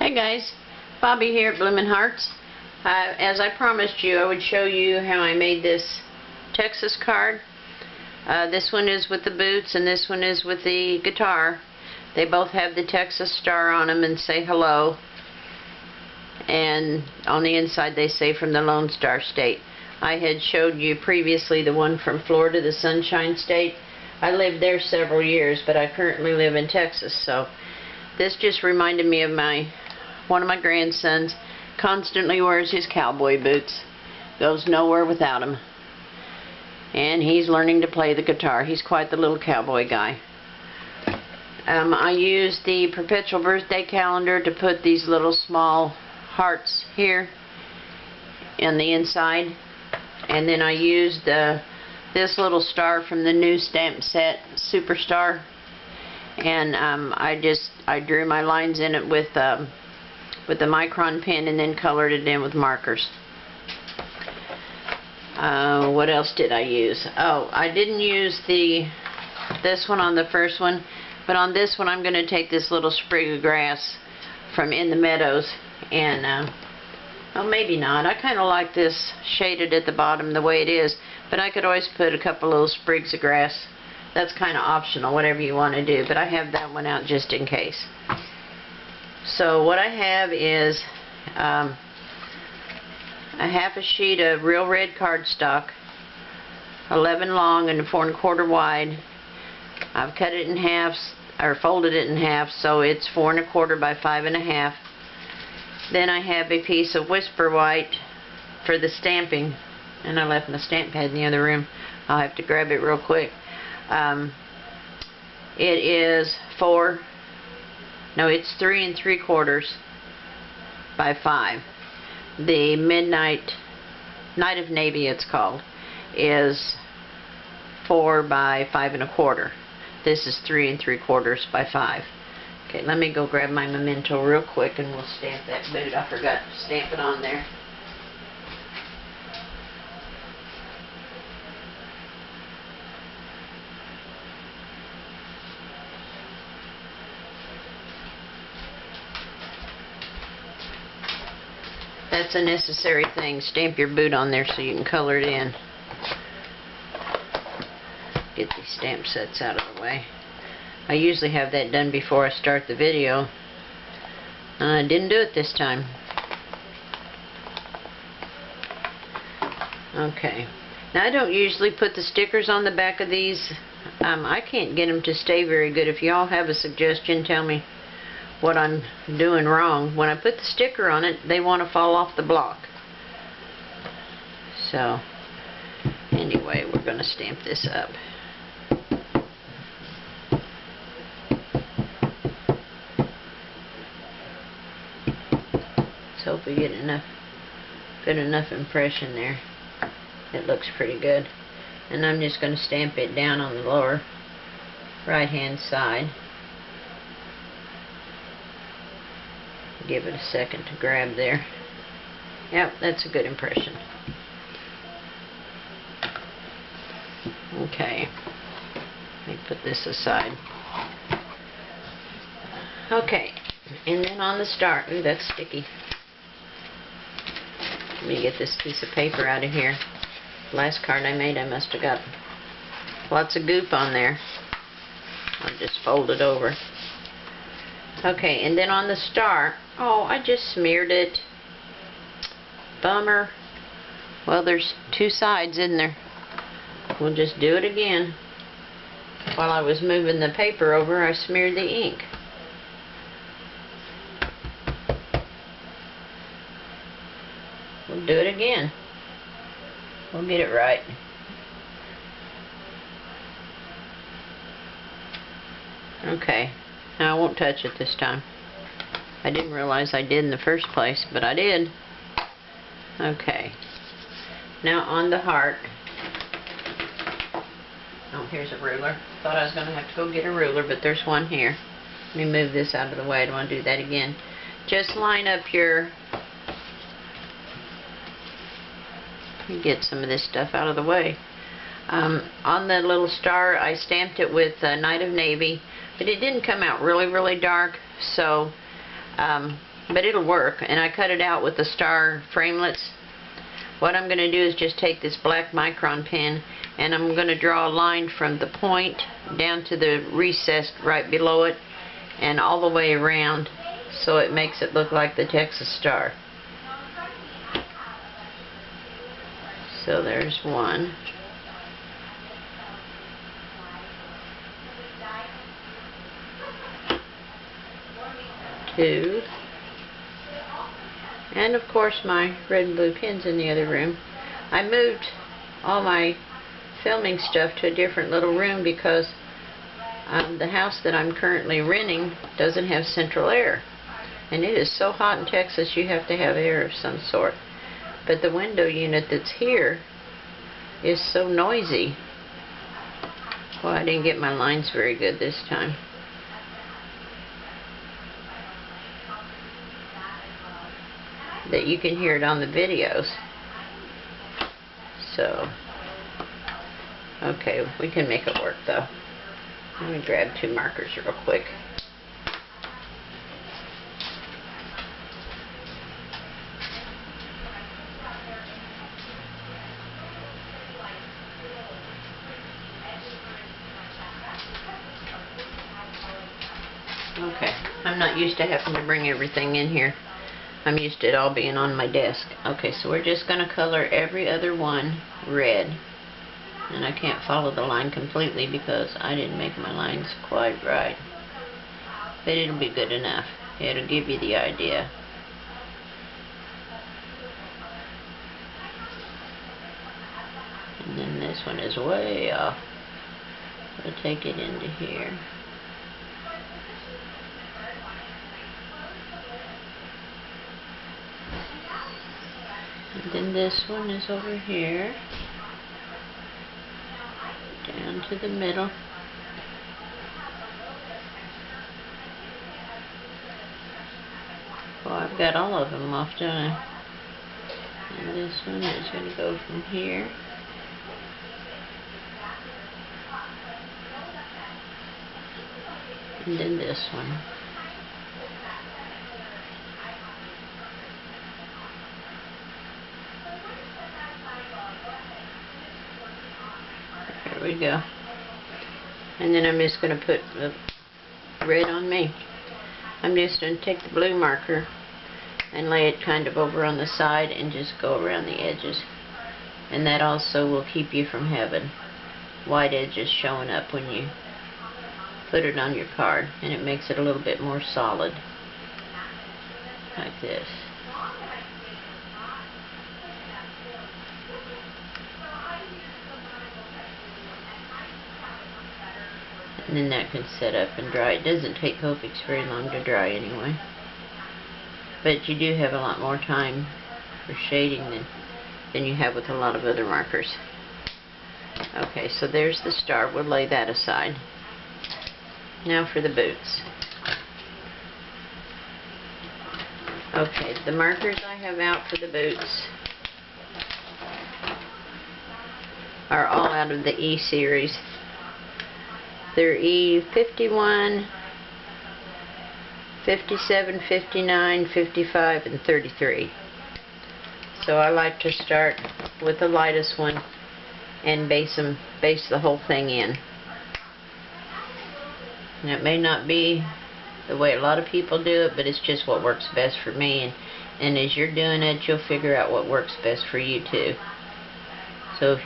Hey guys, Bobbie here at BloominHearts. As I promised you, I would show you how I made this Texas card. This one is with the boots and this one is with the guitar. They both have the Texas star on them and say hello. And on the inside they say from the Lone Star State. I had showed you previously the one from Florida, the Sunshine State. I lived there several years, but I currently live in Texas, so this just reminded me of one of my grandsons. Constantly wears his cowboy boots, goes nowhere without them, and he's learning to play the guitar. He's quite the little cowboy guy. I used the Perpetual birthday calendar to put these little small hearts here in the inside, and then I used this little star from the new stamp set, Superstar, and I drew my lines in it with the micron pen and then colored it in with markers. What else did I use? Oh, I didn't use this one on the first one, but on this one I'm going to take this little sprig of grass from In the Meadows and well, maybe not. I kind of like this shaded at the bottom the way it is, but I could always put a couple little sprigs of grass. That's kind of optional, whatever you want to do, but I have that one out just in case. So what I have is a half a sheet of real red cardstock, 11 long and 4 1/4 wide. I've cut it in half, or folded it in half, so it's 4 1/4 by 5 1/2. Then I have a piece of Whisper White for the stamping, and I left my stamp pad in the other room. I'll have to grab it real quick. It is it's 3 3/4 by 5. The Night of Navy, it's called, is 4 by 5 1/4. This is 3 3/4 by 5. Okay, let me go grab my memento real quick and we'll stamp that boot. I forgot to stamp it on there. That's a necessary thing. Stamp your boot on there so you can color it in. Get these stamp sets out of the way. I usually have that done before I start the video. I didn't do it this time. Okay. Now I don't usually put the stickers on the back of these. I can't get them to stay very good. If y'all have a suggestion, tell me what I'm doing wrong. When I put the sticker on it, they want to fall off the block. So anyway, we're going to stamp this up. Let's hope we get good enough impression there. It looks pretty good. And I'm just going to stamp it down on the lower right hand side. Give it a second to grab there. Yep, that's a good impression. Okay, let me put this aside. Okay, and then on the star, ooh, that's sticky. Let me get this piece of paper out of here. Last card I made, I must have got lots of goop on there. I'll just fold it over. Okay, and then on the star, oh, I just smeared it. Bummer. Well, there's two sides, isn't there? We'll just do it again. While I was moving the paper over, I smeared the ink. We'll do it again. We'll get it right. Okay. Now I won't touch it this time. I didn't realize I did in the first place, but I did. Okay. Now on the heart. Oh, here's a ruler. Thought I was going to have to go get a ruler, but there's one here. Let me move this out of the way. I don't want to do that again. Just line up your... Get some of this stuff out of the way. On the little star, I stamped it with Night of Navy, but it didn't come out really, really dark, so but it'll work. And I cut it out with the star Framilits. What I'm going to do is just take this black micron pen and I'm going to draw a line from the point down to the recess right below it and all the way around, so it makes it look like the Texas star. So there's one. Two. And of course my red and blue pens in the other room. I moved all my filming stuff to a different little room because the house that I'm currently renting doesn't have central air. And it is so hot in Texas you have to have air of some sort. But the window unit that's here is so noisy. Well, I didn't get my lines very good this time. That you can hear it on the videos. So, okay, we can make it work though. Let me grab 2 markers real quick. Okay, I'm not used to having to bring everything in here. I'm used to it all being on my desk. Okay, so we're just going to color every other one red. And I can't follow the line completely because I didn't make my lines quite right. But it'll be good enough. It'll give you the idea. And then this one is way off. We'll take it into here. And then this one is over here, down to the middle. Well, I've got all of them off, don't I? And this one is going to go from here. And then this one. There we go. And then I'm just going to put the red on me. I'm just going to take the blue marker and lay it kind of over on the side and just go around the edges. And that also will keep you from having white edges showing up when you put it on your card. And it makes it a little bit more solid. Like this. And then that can set up and dry. It doesn't take Copics very long to dry anyway. But you do have a lot more time for shading than you have with a lot of other markers. Okay, so there's the star. We'll lay that aside. Now for the boots. Okay, the markers I have out for the boots are all out of the E series. They're E51, 57, 59, 55, and 33. So I like to start with the lightest one and base the whole thing in. And it may not be the way a lot of people do it, but it's just what works best for me. And as you're doing it, you'll figure out what works best for you too. So if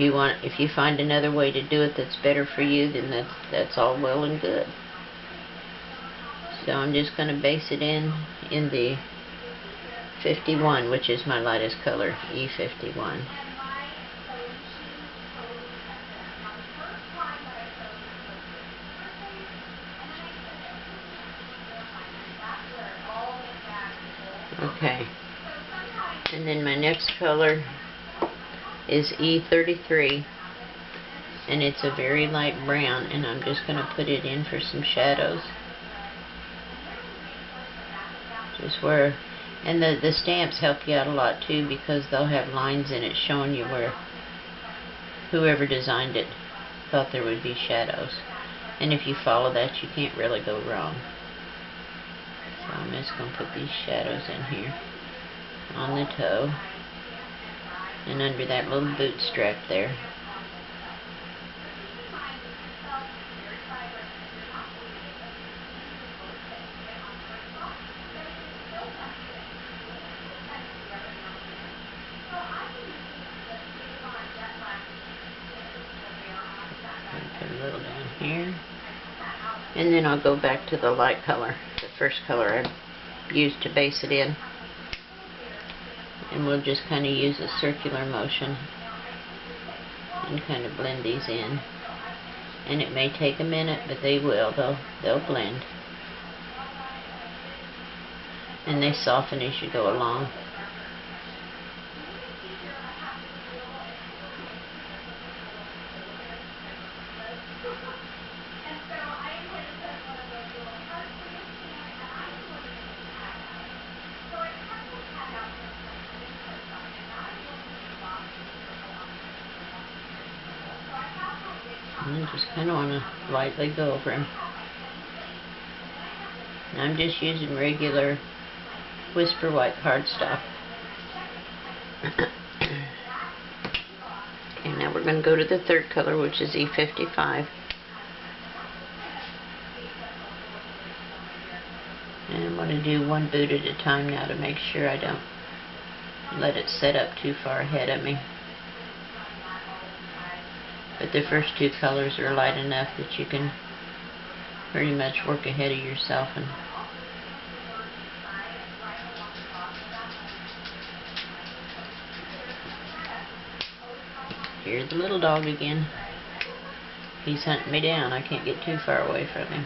you find another way to do it that's better for you, then that's all well and good. So I'm just going to base it in the 51, which is my lightest color, E51. Okay. And then my next color is E33, and it's a very light brown, and I'm just going to put it in for some shadows. Just where, and the stamps help you out a lot too, because they'll have lines in it showing you where whoever designed it thought there would be shadows. And if you follow that, you can't really go wrong. So I'm just just going to put these shadows in here on the toe and under that little boot strap there. Put a little down here. And then I'll go back to the light color, the first color I used to base it in. And we'll just kind of use a circular motion and kind of blend these in. And it may take a minute, but they will. They'll blend. And they soften as you go along. And I just kind of want to lightly go over him. And I'm just using regular Whisper White cardstock. Okay, now we're going to go to the third color, which is E55. And I'm going to do one boot at a time now to make sure I don't let it set up too far ahead of me. But the first two colors are light enough that you can pretty much work ahead of yourself. And here's the little dog again. He's hunting me down. I can't get too far away from him.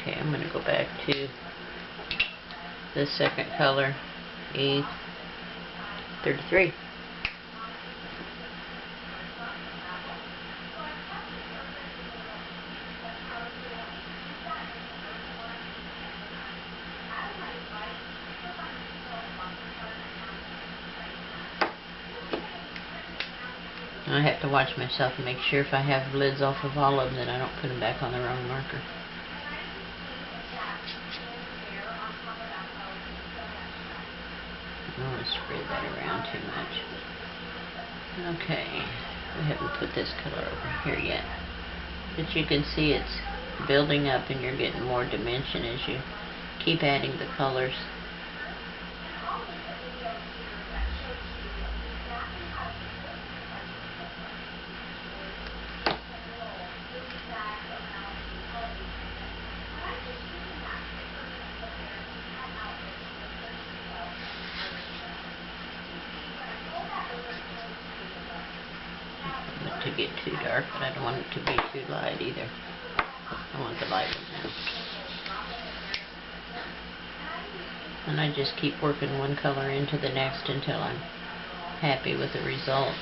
Okay, I'm going to go back to the second color, E33. I have to watch myself and make sure if I have lids off of all of them that I don't put them back on the wrong marker. I don't want to spread that around too much. Okay, we haven't put this color over here yet. But you can see it's building up and you're getting more dimension as you keep adding the colors. To get too dark, but I don't want it to be too light either. I want the light one now. And I just keep working one color into the next until I'm happy with the result.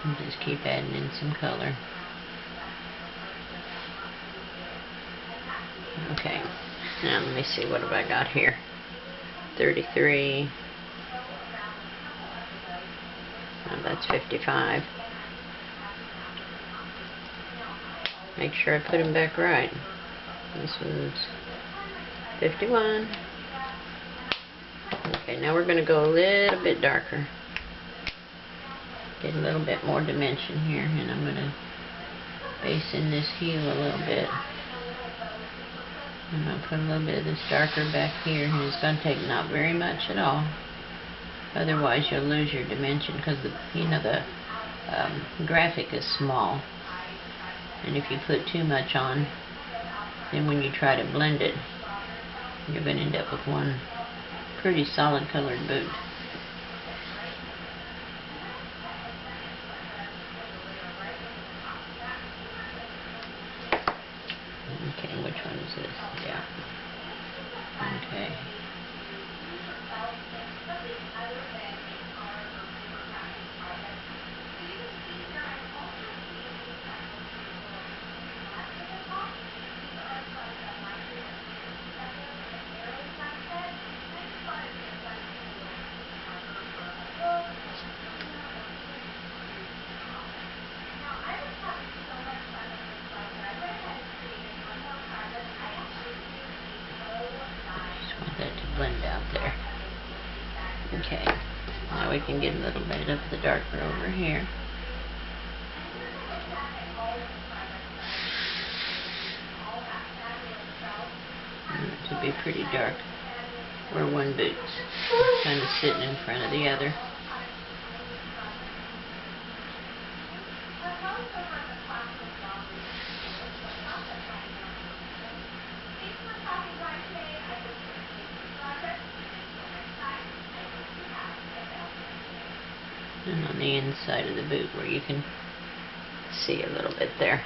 And just keep adding in some color. Okay, now let me see, what have I got here? 33. Oh, that's 55. Make sure I put them back right. This one's 51. Okay, now we're going to go a little bit darker. Get a little bit more dimension here, and I'm going to base in this hue a little bit. And I'll put a little bit of this darker back here, and it's going to take not very much at all. Otherwise, you'll lose your dimension because the graphic is small. And if you put too much on, then when you try to blend it, you're going to end up with one pretty solid colored boot. Okay, which one is this? Yeah. Okay. there. Okay, now we can get a little bit of the darker over here. It would be pretty dark where one boot's kind of sitting in front of the other. And on the inside of the boot where you can see a little bit there.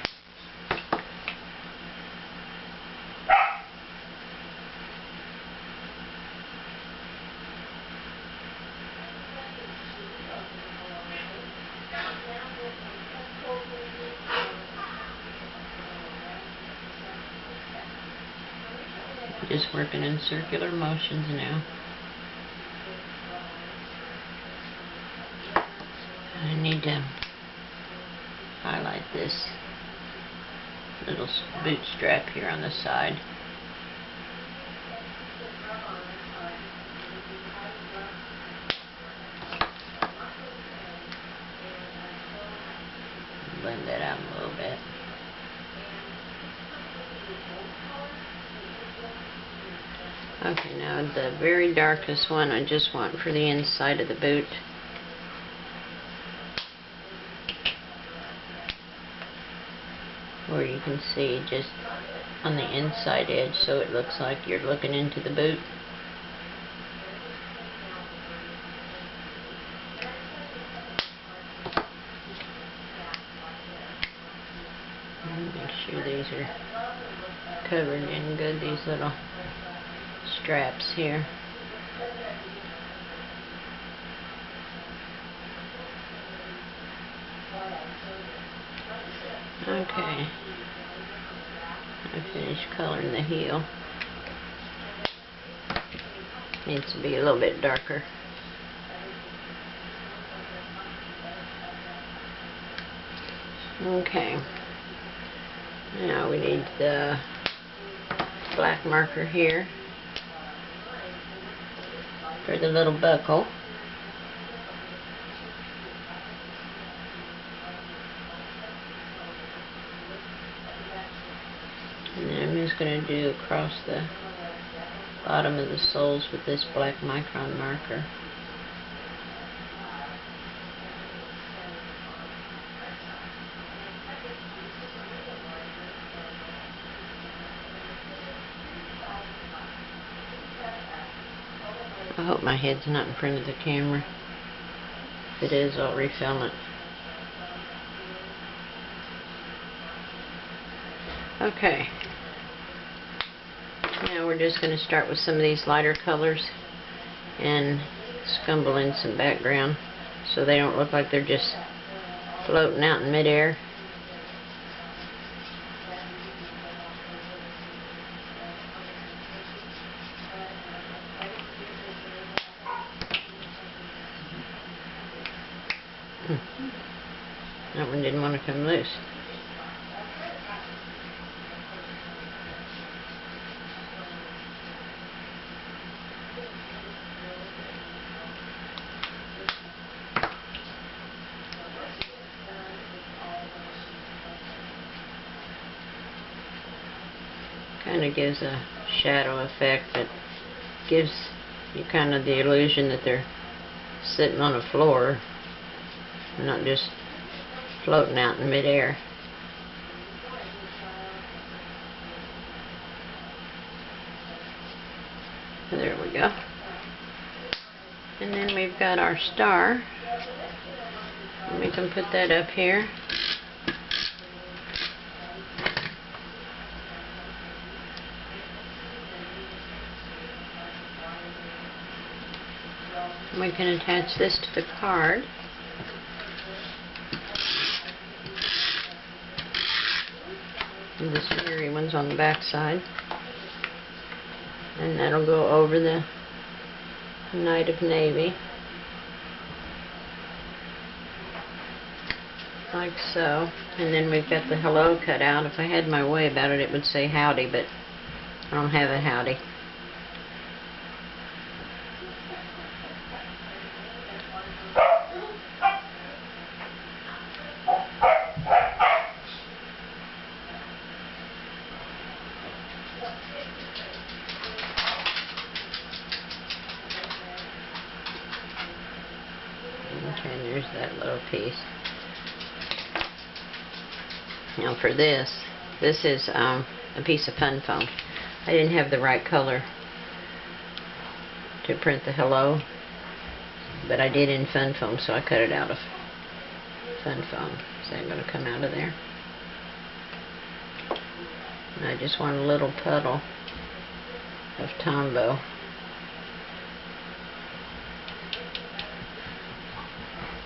Just working in circular motions now. I need to highlight this little boot strap here on the side. Blend that out a little bit. Okay, now the very darkest one I just want for the inside of the boot. Where you can see just on the inside edge so it looks like you're looking into the boot. Make sure these are covered in good, these little straps here. Okay, I finished coloring the heel. Needs to be a little bit darker. Okay, now we need the black marker here for the little buckle. And then I'm just going to do across the bottom of the soles with this black micron marker. I hope my head's not in front of the camera. If it is, I'll refilm it. Okay. Now we're just going to start with some of these lighter colors and scumble in some background so they don't look like they're just floating out in midair. That one didn't want to come loose. Kind of gives a shadow effect that gives you kind of the illusion that they're sitting on a floor, not just floating out in midair. There we go. And then we've got our star. We can put that up here. We can attach this to the card. And the smeary one's on the back side. And that'll go over the Night of Navy. Like so. And then we've got the hello cut out. If I had my way about it, it would say howdy, but I don't have a howdy. Okay, there's that little piece. Now for this is a piece of fun foam. I didn't have the right color to print the hello, but I did in fun foam, so I cut it out of fun foam. Is that going to come out of there? And I just want a little puddle of Tombow.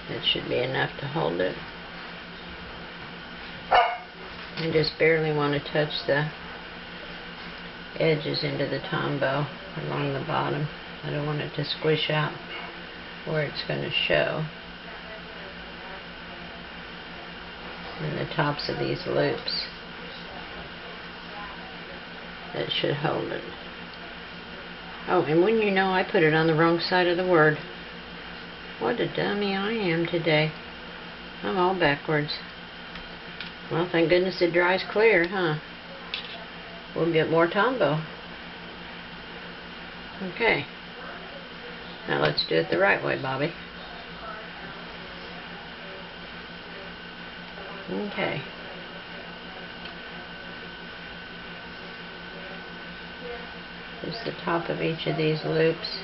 That should be enough to hold it. I just barely want to touch the edges into the Tombow along the bottom. I don't want it to squish out where it's going to show. And the tops of these loops. That should hold it. Oh, and when you know, I put it on the wrong side of the word. What a dummy I am today. I'm all backwards. Well, thank goodness it dries clear, huh? We'll get more Tombow. Okay. Now let's do it the right way, Bobbie. Okay. Just the top of each of these loops.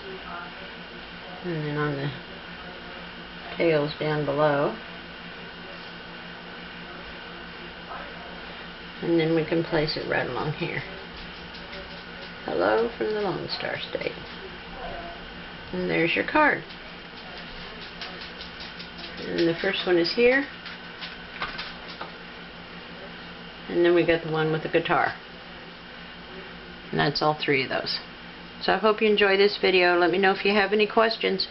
And then on the tails down below. And then we can place it right along here. Hello from the Lone Star State. And there's your card. And the first one is here. And then we got the one with the guitar. And that's all three of those. So I hope you enjoy this video. Let me know if you have any questions.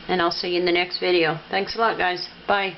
And I'll see you in the next video. Thanks a lot, guys. Bye.